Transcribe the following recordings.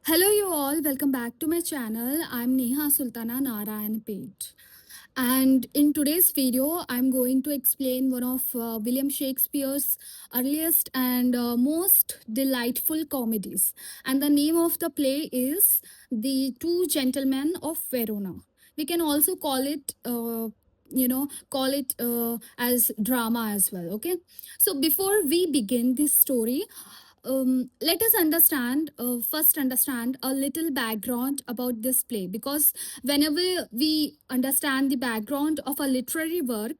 Hello, you all. Welcome back to my channel. I'm Neha Sultana Narayan Page. And in today's video, I'm going to explain one of William Shakespeare's earliest and most delightful comedies. And the name of the play is The Two Gentlemen of Verona. We can also call it as drama as well. Okay, so before we begin this story, let us first understand a little background about this play, because whenever we understand the background of a literary work,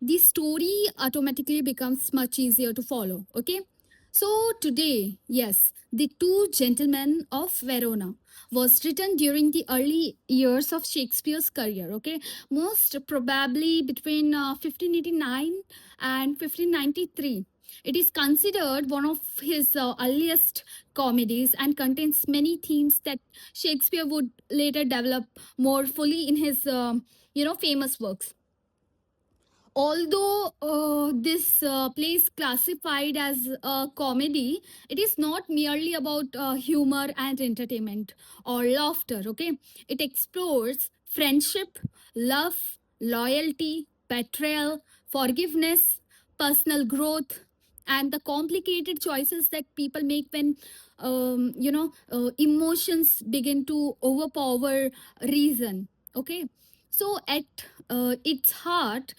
the story automatically becomes much easier to follow. Okay, so today, yes, The Two Gentlemen of Verona was written during the early years of Shakespeare's career. Okay, most probably between 1589 and 1593. It is considered one of his earliest comedies and contains many themes that Shakespeare would later develop more fully in his famous works. Although this play is classified as a comedy, it is not merely about humor and entertainment or laughter. Okay, it explores friendship, love, loyalty, betrayal, forgiveness, personal growth, and the complicated choices that people make when emotions begin to overpower reason. Okay, so at its heart,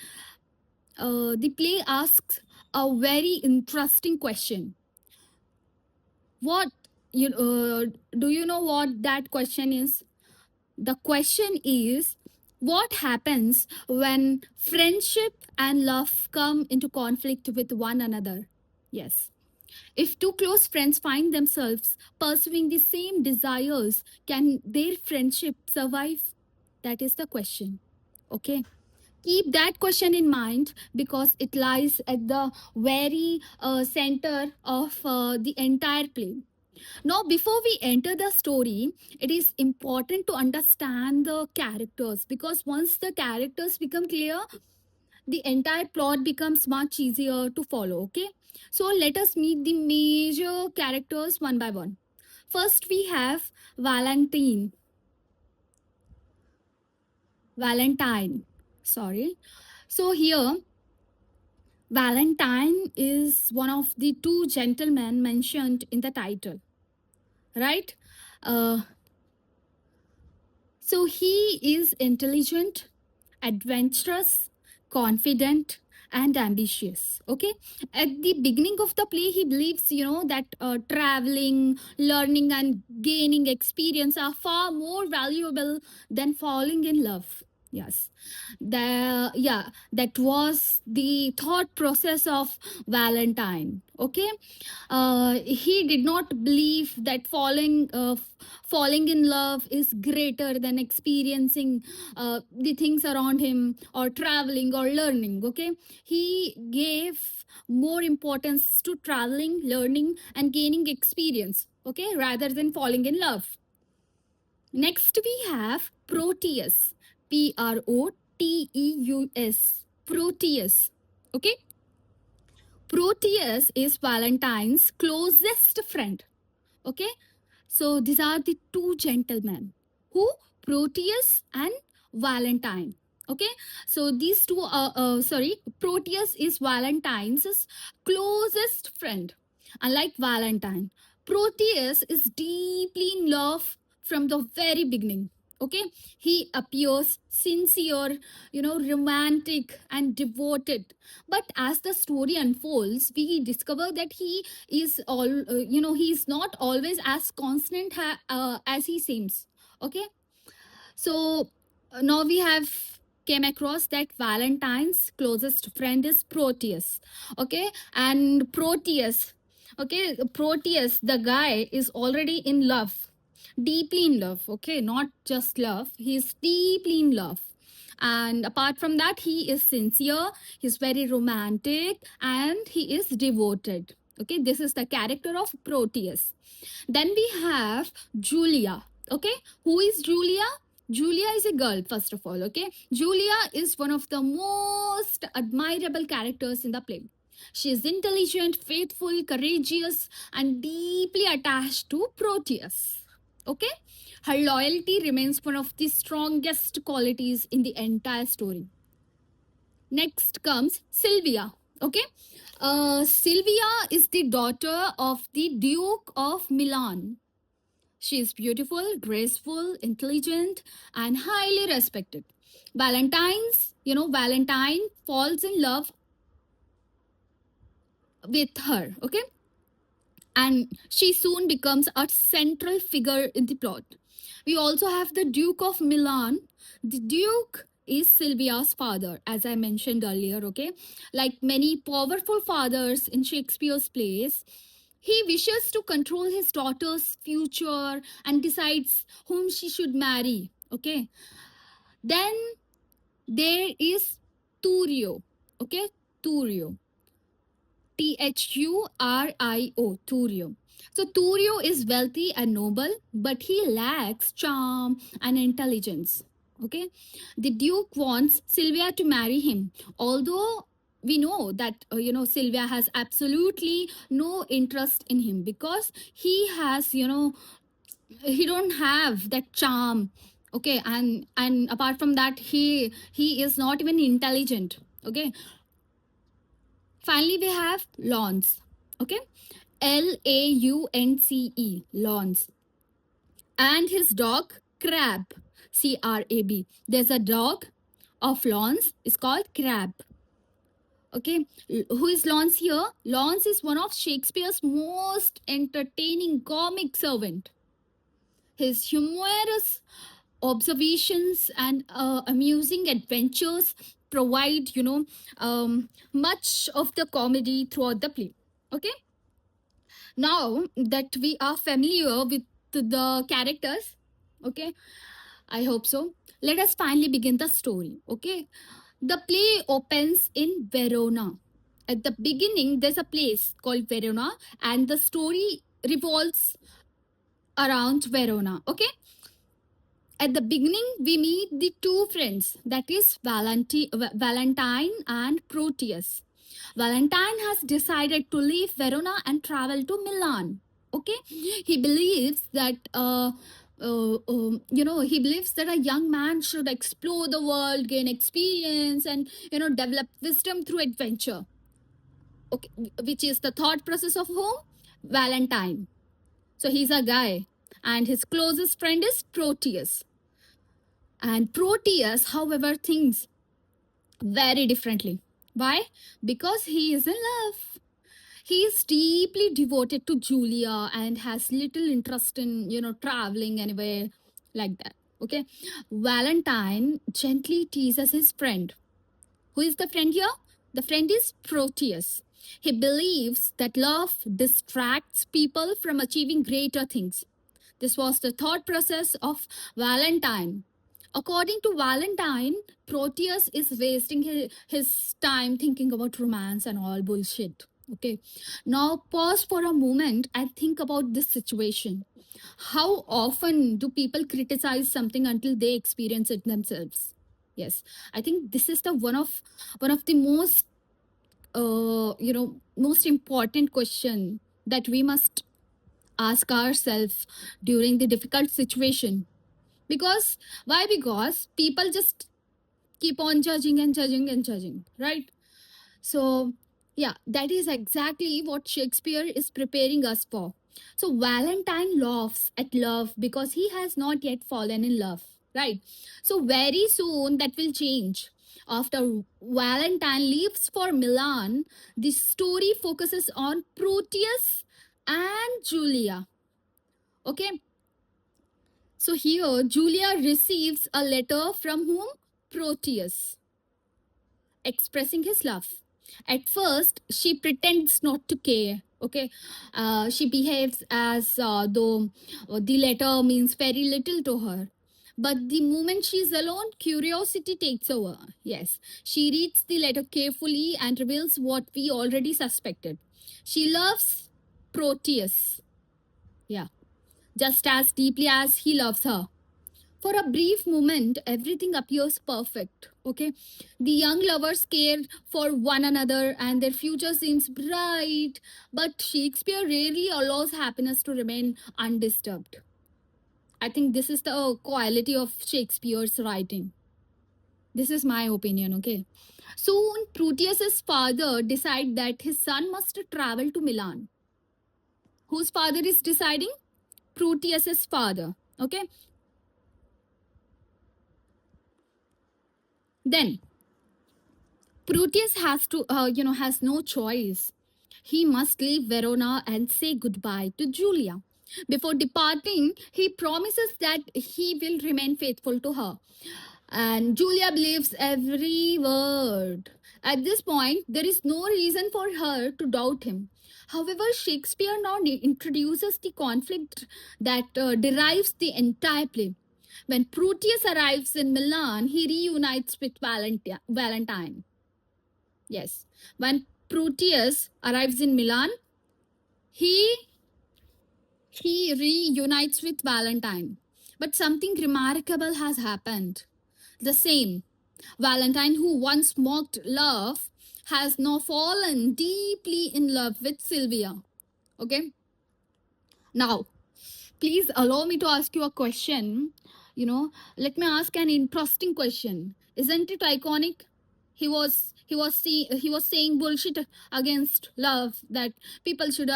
the play asks a very interesting question. What you Do you know what that question is? The question is, what happens when friendship and love come into conflict with one another? Yes. If two close friends find themselves pursuing the same desires, can their friendship survive? That is the question. Okay, keep that question in mind, because it lies at the very center of the entire play. Now, before we enter the story, it is important to understand the characters, because once the characters become clear, the entire plot becomes much easier to follow. Okay, so let us meet the major characters one by one. First, we have Valentine. Valentine. Sorry. So here, Valentine is one of the two gentlemen mentioned in the title, right? Uh, so he is intelligent, adventurous, confident, and ambitious. Okay, at the beginning of the play, he believes, that traveling, learning, and gaining experience are far more valuable than falling in love. Yes, that was the thought process of Valentine. Okay, he did not believe that falling in love is greater than experiencing the things around him, or traveling, or learning. Okay, he gave more importance to traveling, learning, and gaining experience, okay, rather than falling in love. Next, we have Proteus. Proteus. Proteus. Okay, Proteus is Valentine's closest friend. Okay, so these are the two gentlemen. Who? Proteus and Valentine. Okay, so these two Proteus is Valentine's closest friend. Unlike Valentine, Proteus is deeply in love from the very beginning. Okay, he appears sincere, romantic and devoted. But as the story unfolds, we discover that he's not always as constant as he seems. Okay, so now we have came across that Valentine's closest friend is Proteus. Okay, and Proteus, the guy is already in love, deeply in love. Okay, not just love, he's deeply in love. And apart from that, he is sincere, he's very romantic, and he is devoted. Okay, this is the character of Proteus. Then we have Julia. Okay, who is Julia? Julia is a girl, first of all. Okay, Julia is one of the most admirable characters in the play. She is intelligent, faithful, courageous, and deeply attached to Proteus. Okay? Her loyalty remains one of the strongest qualities in the entire story. Next comes Sylvia. Okay? Sylvia is the daughter of the Duke of Milan. She is beautiful, graceful, intelligent, and highly respected. Valentine falls in love with her, okay? And she soon becomes a central figure in the plot. We also have the Duke of Milan. The Duke is Sylvia's father, as I mentioned earlier, okay? Like many powerful fathers in Shakespeare's plays, he wishes to control his daughter's future and decides whom she should marry, okay? Then there is Turio, okay? Turio. Thurio, Turio. So Turio is wealthy and noble, but he lacks charm and intelligence. Okay, the Duke wants Sylvia to marry him, although we know that Sylvia has absolutely no interest in him because he has he don't have that charm. Okay, and apart from that, he is not even intelligent. Okay, finally we have Lawns. Okay, Launce, Lawns, and his dog Crab, Crab. There's a dog of Lawns. It's called Crab. Okay, who is Lawns here? Lawns is one of Shakespeare's most entertaining comic servant. His humorous observations and amusing adventures provide much of the comedy throughout the play. Okay, now that we are familiar with the characters, okay, I hope so, let us finally begin the story. Okay, the play opens in Verona. At the beginning there's a place called Verona, and the story revolves around Verona. Okay, at the beginning we meet the two friends, that is Valentine and Proteus. Valentine has decided to leave Verona and travel to Milan. Okay, he believes that he believes that a young man should explore the world, gain experience, and develop wisdom through adventure. Okay, which is the thought process of whom? Valentine. So he's a guy, and his closest friend is Proteus. And Proteus, however, thinks very differently. Why? Because he is in love. He is deeply devoted to Julia and has little interest in, traveling anywhere like that. Okay. Valentine gently teases his friend. Who is the friend here? The friend is Proteus. He believes that love distracts people from achieving greater things. This was the thought process of Valentine. According to Valentine, Proteus is wasting his time thinking about romance and all bullshit. Okay. Now pause for a moment and think about this situation. How often do people criticize something until they experience it themselves? Yes, I think this is the one of the most most important question that we must ask ourselves during the difficult situation. Because why? Because people just keep on judging and judging and judging, right? So yeah, that is exactly what Shakespeare is preparing us for. So Valentine laughs at love because he has not yet fallen in love, right? So very soon that will change. After Valentine leaves for Milan, the story focuses on Proteus and Julia. Okay, so here Julia receives a letter from whom? Proteus, expressing his love. At first, she pretends not to care. Okay, she behaves as though the letter means very little to her. But the moment she's alone, curiosity takes over. Yes, she reads the letter carefully and reveals what we already suspected. She loves Proteus. Yeah, just as deeply as he loves her. For a brief moment, everything appears perfect. Okay, the young lovers care for one another and their future seems bright. But Shakespeare rarely allows happiness to remain undisturbed. I think this is the quality of Shakespeare's writing. This is my opinion, okay? Soon, Proteus's father decide that his son must travel to Milan. Whose father is deciding? Proteus's father, okay? Then Proteus has no choice. He must leave Verona and say goodbye to Julia. Before departing, he promises that he will remain faithful to her. And Julia believes every word. At this point, there is no reason for her to doubt him. However, Shakespeare now introduces the conflict that derives the entire play. When Proteus arrives in Milan, he reunites with Valentine. Yes. When Proteus arrives in Milan, he he reunites with Valentine. But something remarkable has happened. The same Valentine who once mocked love has now fallen deeply in love with Sylvia. Okay? Now, please allow me to ask you a question. Let me ask an interesting question. Isn't it iconic? He was saying bullshit against love, that people should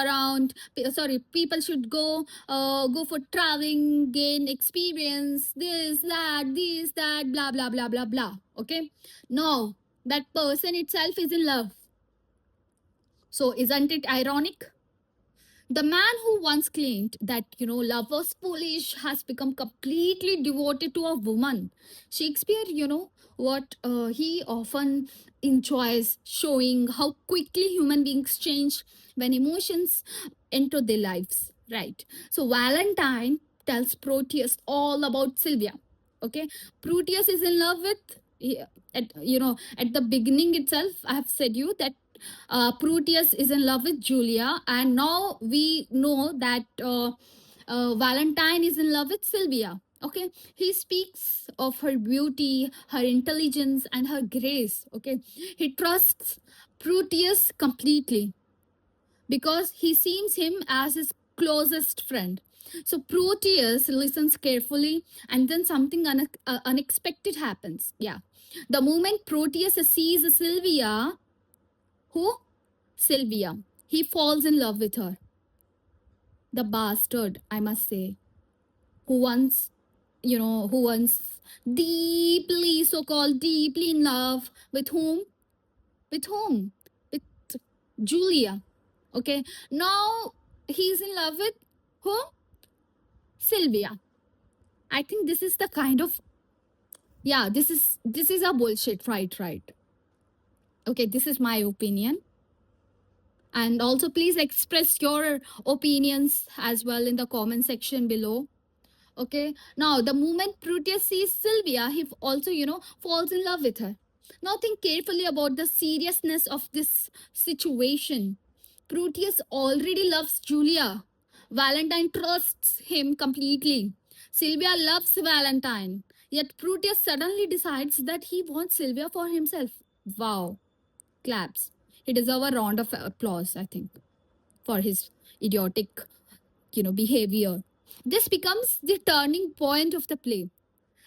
people should go for traveling, gain experience, this that blah blah blah blah blah. Okay, no, that person itself is in love. So isn't it ironic? The man who once claimed that, love was foolish has become completely devoted to a woman. Shakespeare, what he often enjoys showing how quickly human beings change when emotions enter their lives, right? So Valentine tells Proteus all about Sylvia. Okay, Proteus is in love with. At the beginning itself, I have said you that Proteus is in love with Julia, and now we know that Valentine is in love with Sylvia. Okay, he speaks of her beauty, her intelligence, and her grace. Okay, he trusts Proteus completely because he sees him as his closest friend. So Proteus listens carefully, and then something unexpected happens. Yeah, the moment Proteus sees Sylvia, who Sylvia. He falls in love with her. The bastard, I must say, who once deeply, so called deeply in love with whom? With whom? With Julia. Okay. Now he's in love with who? Sylvia. I think this is the kind of, yeah, this is a bullshit, right. Okay, this is my opinion. And also please express your opinions as well in the comment section below. Okay, now the moment Proteus sees Sylvia, he also falls in love with her. Now think carefully about the seriousness of this situation. Proteus already loves Julia. Valentine trusts him completely. Sylvia loves Valentine, yet Proteus suddenly decides that he wants Sylvia for himself. Wow, claps. He deserves a round of applause, I think, for his idiotic, behavior. This becomes the turning point of the play.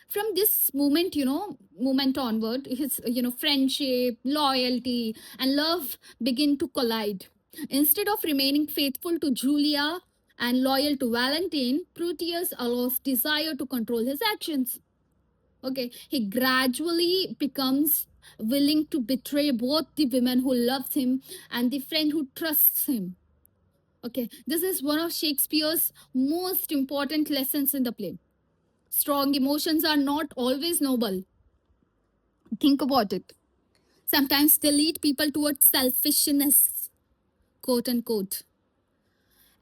From this moment onward, his, friendship, loyalty, and love begin to collide. Instead of remaining faithful to Julia and loyal to Valentine, Proteus allows desire to control his actions. Okay, he gradually becomes willing to betray both the women who loves him and the friend who trusts him. Okay, this is one of Shakespeare's most important lessons in the play. Strong emotions are not always noble. Think about it. Sometimes they lead people towards selfishness, quote unquote.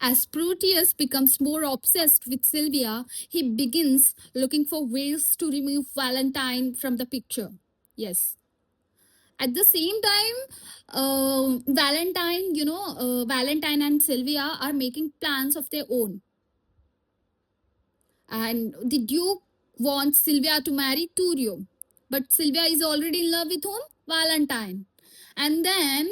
As Proteus becomes more obsessed with Sylvia, he begins looking for ways to remove Valentine from the picture. Yes. At the same time, Valentine and Sylvia are making plans of their own. And the Duke wants Sylvia to marry Turio. But Sylvia is already in love with whom? Valentine. And then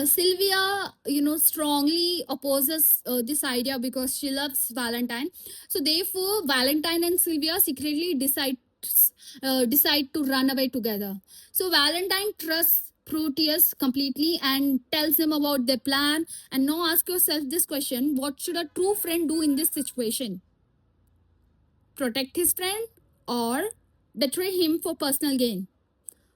Sylvia, strongly opposes this idea because she loves Valentine. So therefore, Valentine and Sylvia secretly decide to run away together. So Valentine trusts Proteus completely and tells him about their plan. And now ask yourself this question: what should a true friend do in this situation? Protect his friend or betray him for personal gain?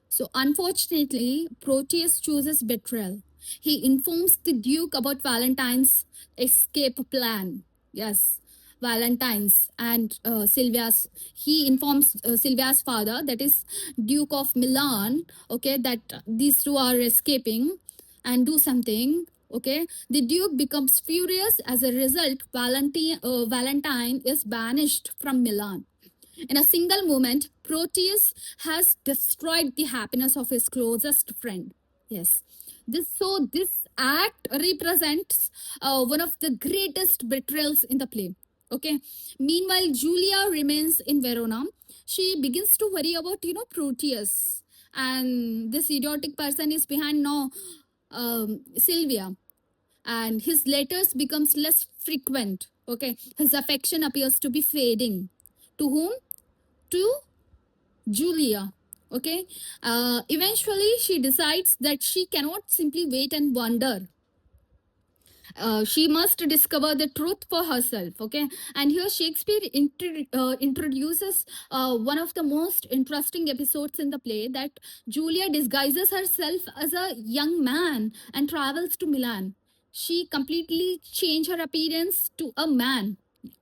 So, unfortunately, Proteus chooses betrayal. He informs the Duke about Valentine's escape plan. Yes, Valentine's and Sylvia's. He informs Sylvia's father, that is Duke of Milan, okay, that these two are escaping and do something. Okay, the Duke becomes furious. As a result, Valentine is banished from Milan. In a single moment, Proteus has destroyed the happiness of his closest friend. Yes. This act represents one of the greatest betrayals in the play. Okay. Meanwhile, Julia remains in Verona. She begins to worry about Proteus, and this idiotic person is behind now Sylvia, and his letters becomes less frequent. Okay, his affection appears to be fading. To whom? To Julia. Okay. Eventually, she decides that she cannot simply wait and wonder. She must discover the truth for herself. Okay. And here Shakespeare introduces one of the most interesting episodes in the play, that Julia disguises herself as a young man and travels to Milan. She completely changed her appearance to a man,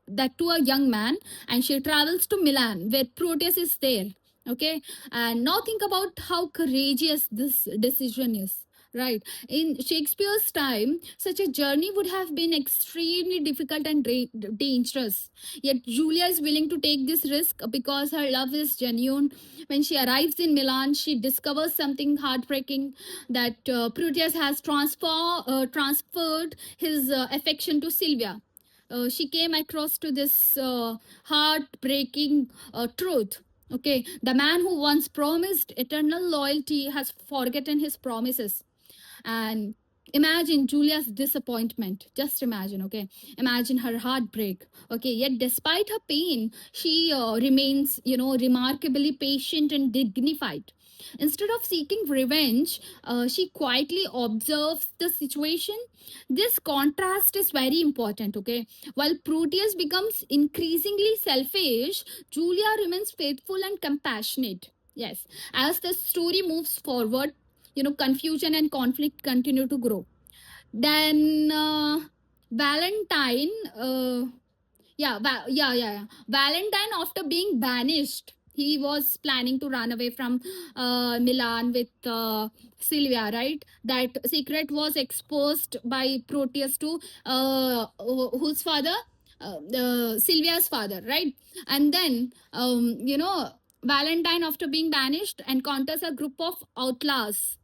that to a young man, and she travels to Milan where Proteus is there. Okay, and now think about how courageous this decision is. Right. In Shakespeare's time, such a journey would have been extremely difficult and dangerous. Yet Julia is willing to take this risk because her love is genuine. When she arrives in Milan, she discovers something heartbreaking, that Proteus has transferred his affection to Sylvia. She came across to this heartbreaking truth. Okay, the man who once promised eternal loyalty has forgotten his promises. And imagine Julia's disappointment. Just imagine. Okay, imagine her heartbreak. Okay, yet despite her pain, she remains, remarkably patient and dignified. Instead of seeking revenge, she quietly observes the situation. This contrast is very important. Okay, while Proteus becomes increasingly selfish, Julia remains faithful and compassionate. Yes, as the story moves forward, confusion and conflict continue to grow. Then Valentine, Valentine, after being banished, he was planning to run away from Milan with Sylvia, right? That secret was exposed by Proteus to whose father? Sylvia's father, right? And then, Valentine, after being banished, encounters a group of outlaws,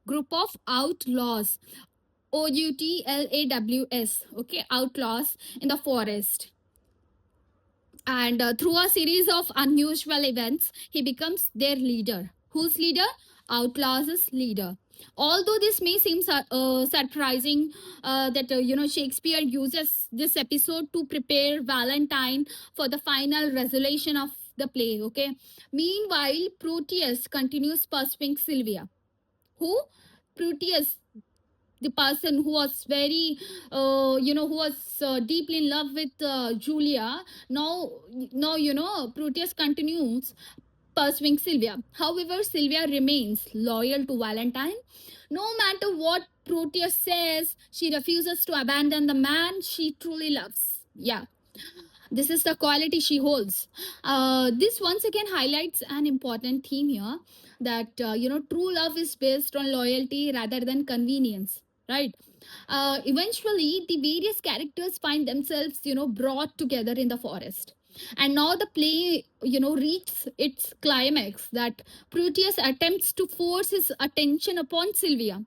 group of outlaws, OUTLAWS, okay, outlaws in the forest. And through a series of unusual events, he becomes their leader. Whose leader? Outlaws' leader. Although this may seem surprising, that Shakespeare uses this episode to prepare Valentine for the final resolution of the play. Okay. Meanwhile, Proteus continues pursuing Sylvia. Who? Proteus, the person who was very who was deeply in love with Julia. Now Proteus continues pursuing Sylvia. However, Sylvia remains loyal to Valentine. No matter what Proteus says, she refuses to abandon the man she truly loves. Yeah, this is the quality she holds. This once again highlights an important theme here, that true love is based on loyalty rather than convenience, right? Eventually, the various characters find themselves, brought together in the forest. And now the play, reaches its climax, that Proteus attempts to force his attention upon Sylvia,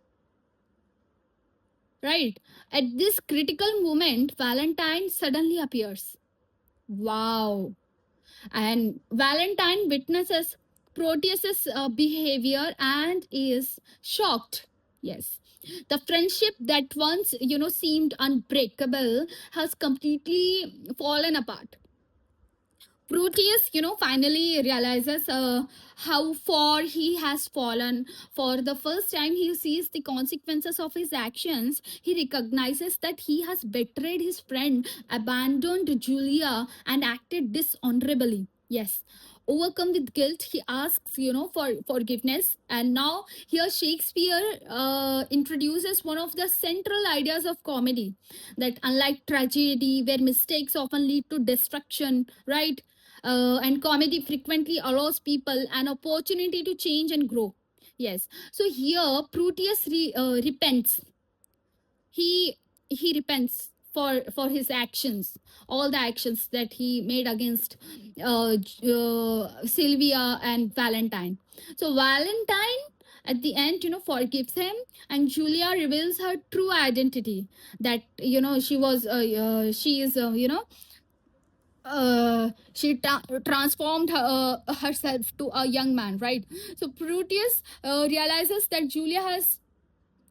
right? At this critical moment, Valentine suddenly appears. Wow. And Valentine witnesses Proteus's behavior and is shocked. Yes. The friendship that once, seemed unbreakable has completely fallen apart. Proteus, finally realizes how far he has fallen. For the first time, he sees the consequences of his actions. He recognizes that he has betrayed his friend, abandoned Julia, and acted dishonorably. Yes. Overcome with guilt, he asks, for forgiveness. And now, here Shakespeare introduces one of the central ideas of comedy, that unlike tragedy, where mistakes often lead to destruction, right? And comedy frequently allows people an opportunity to change and grow. Yes. So here Proteus repents. He repents for his actions, all the actions that he made against Sylvia and Valentine. So Valentine at the end, forgives him, and Julia reveals her true identity, that she is transformed herself to a young man, right? So Proteus realizes that Julia has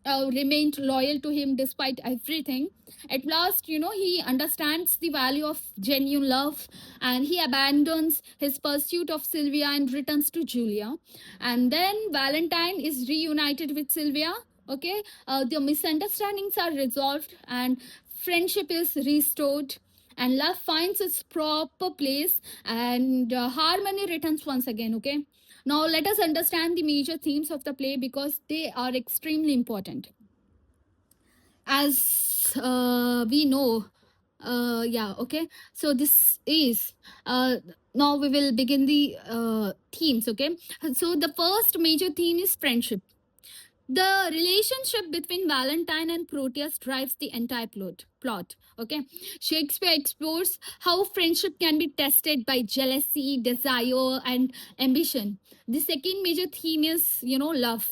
remained loyal to him despite everything. At last, he understands the value of genuine love, and he abandons his pursuit of Sylvia and returns to Julia. And then Valentine is reunited with Sylvia. Okay, the misunderstandings are resolved, and friendship is restored, and love finds its proper place, and harmony returns once again. Okay, now let us understand the major themes of the play because they are extremely important. As we know, yeah, okay. So this is now we will begin the themes. Okay, so the first major theme is friendship. The relationship between Valentine and Proteus drives the entire plot. Okay, Shakespeare explores how friendship can be tested by jealousy, desire, and ambition. The second major theme is, love.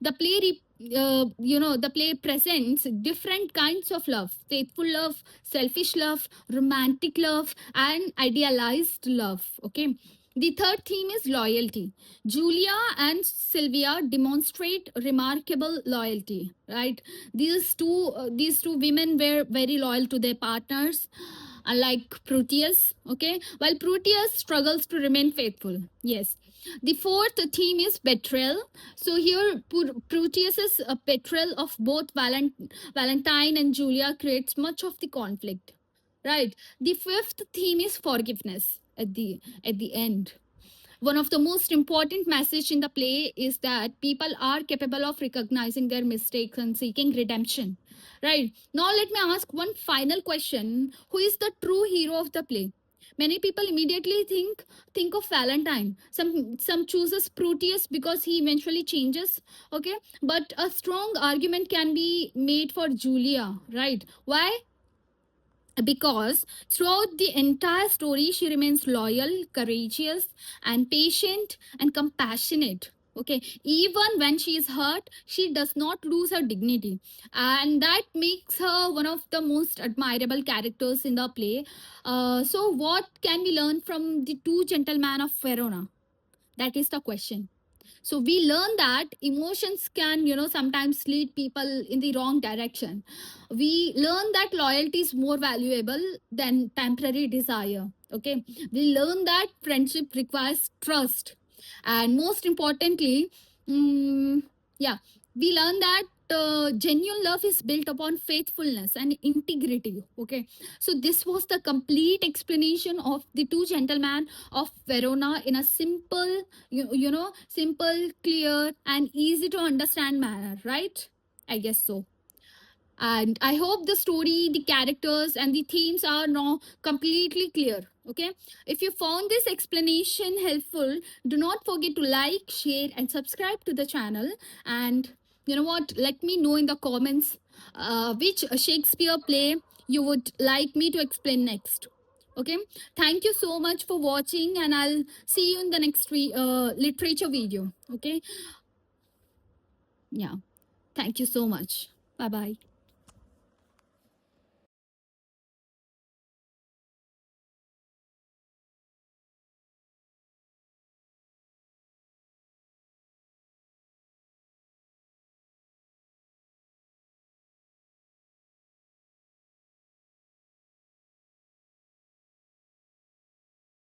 The play the play presents different kinds of love: faithful love, selfish love, romantic love, and idealized love. Okay, the third theme is loyalty. Julia and Sylvia demonstrate remarkable loyalty, right? These two women were very loyal to their partners, unlike Proteus. Okay, while Proteus struggles to remain faithful. Yes. The fourth theme is betrayal. So here, Proteus's betrayal of both Valentine and Julia creates much of the conflict. Right. The fifth theme is forgiveness at the end. One of the most important message in the play is that people are capable of recognizing their mistakes and seeking redemption. Right. Now let me ask one final question. Who is the true hero of the play? Many people immediately think of Valentine. Some chooses Proteus because he eventually changes. Okay. But a strong argument can be made for Julia, right? Why? Because throughout the entire story she remains loyal, courageous, and patient and compassionate. Okay, even when she is hurt she does not lose her dignity, and that makes her one of the most admirable characters in the play. So what can we learn from the two gentlemen of Verona? That is the question. So we learn that emotions can, sometimes lead people in the wrong direction. We learn that loyalty is more valuable than temporary desire. Okay, we learn that friendship requires trust, and most importantly, mm, yeah, we learn that genuine love is built upon faithfulness and integrity. Okay, so this was the complete explanation of the two gentlemen of Verona in a simple, simple, clear, and easy to understand manner, right? I guess so. And I hope the story, the characters, and the themes are now completely clear. Okay, if you found this explanation helpful, do not forget to like, share, and subscribe to the channel. And you know what, let me know in the comments which Shakespeare play you would like me to explain next. Okay, thank you so much for watching, and I'll see you in the next literature video. Okay, yeah, thank you so much. Bye bye.